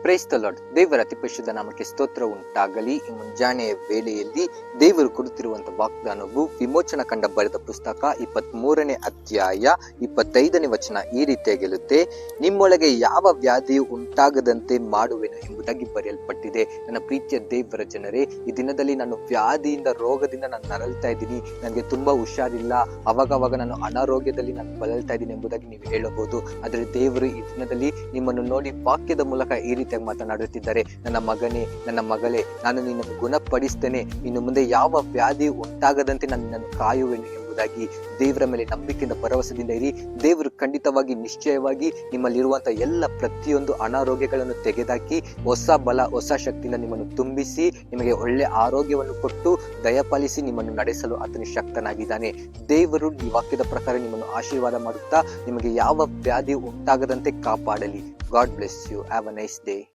Praise the lord. ದೇವರ ಅತಿ ಪರಿಶುದ್ಧ ನಾಮಕ್ಕೆ ಸ್ತೋತ್ರ ಉಂಟಾಗಲಿ. ಈ ಮುಂಜಾನೆಯ ವೇಳೆಯಲ್ಲಿ ದೇವರು ಕೊಡುತ್ತಿರುವಂತಹ ವಾಗ್ದಾನವು ವಿಮೋಚನ ಕಂಡ ಬರೆದ ಪುಸ್ತಕ 23ನೇ ಅಧ್ಯಾಯ 25ನೇ ವಚನ ಈ ರೀತಿಯಾಗಿರುತ್ತೆ. ನಿಮ್ಮೊಳಗೆ ಯಾವ ವ್ಯಾಧಿಯು ಉಂಟಾಗದಂತೆ ಮಾಡುವೆನು ಎಂಬುದಾಗಿ ಬರೆಯಲ್ಪಟ್ಟಿದೆ. ನನ್ನ ಪ್ರೀತಿಯ ದೇವರ ಜನರೇ, ಈ ದಿನದಲ್ಲಿ ನಾನು ವ್ಯಾಧಿಯಿಂದ ರೋಗದಿಂದ ನಾನು ನರಳ್ತಾ ಇದ್ದೀನಿ, ನನಗೆ ತುಂಬಾ ಹುಷಾರಿಲ್ಲ, ಅವಾಗವಾಗ ನಾನು ಅನಾರೋಗ್ಯದಲ್ಲಿ ನಾನು ಬಳಲ್ತಾ ಇದ್ದೀನಿ ಎಂಬುದಾಗಿ ನೀವು ಹೇಳಬಹುದು. ಆದರೆ ದೇವರು ಈ ದಿನದಲ್ಲಿ ನಿಮ್ಮನ್ನು ನೋಡಿ ವಾಕ್ಯದ ಮೂಲಕ ಈ ರೀತಿಯಾಗಿ ಮಾತನಾಡುತ್ತಿದ್ದಾರೆ. ನನ್ನ ಮಗನೇ, ನನ್ನ ಮಗಳೇ, ನಾನು ನಿನ್ನನ್ನು ಗುಣಪಡಿಸ್ತೇನೆ, ಇನ್ನು ಮುಂದೆ ಯಾವ ವ್ಯಾಧಿ ಉಂಟಾಗದಂತೆ ನಾನು ನಿನ್ನನ್ನು ಕಾಯುವೆನು ಎಂಬುದಾಗಿ ದೇವರ ಮೇಲೆ ನಂಬಿಕೆಯಿಂದ ಭರವಸೆಯಿಂದ ಇರಿ. ದೇವರು ಖಂಡಿತವಾಗಿ ನಿಶ್ಚಯವಾಗಿ ನಿಮ್ಮಲ್ಲಿರುವಂತಹ ಎಲ್ಲ ಪ್ರತಿಯೊಂದು ಅನಾರೋಗ್ಯಗಳನ್ನು ತೆಗೆದಾಕಿ ಹೊಸ ಬಲ ಹೊಸ ಶಕ್ತಿಯಿಂದ ನಿಮ್ಮನ್ನು ತುಂಬಿಸಿ ನಿಮಗೆ ಒಳ್ಳೆ ಆರೋಗ್ಯವನ್ನು ಕೊಟ್ಟು ದಯಪಾಲಿಸಿ ನಿಮ್ಮನ್ನು ನಡೆಸಲು ಆತನು ಶಕ್ತನಾಗಿದ್ದಾನೆ. ದೇವರು ಈ ವಾಕ್ಯದ ಪ್ರಕಾರ ನಿಮ್ಮನ್ನು ಆಶೀರ್ವಾದ ಮಾಡುತ್ತಾ ನಿಮಗೆ ಯಾವ ವ್ಯಾಧಿ ಉಂಟಾಗದಂತೆ ಕಾಪಾಡಲಿ. God bless you. Have a nice day.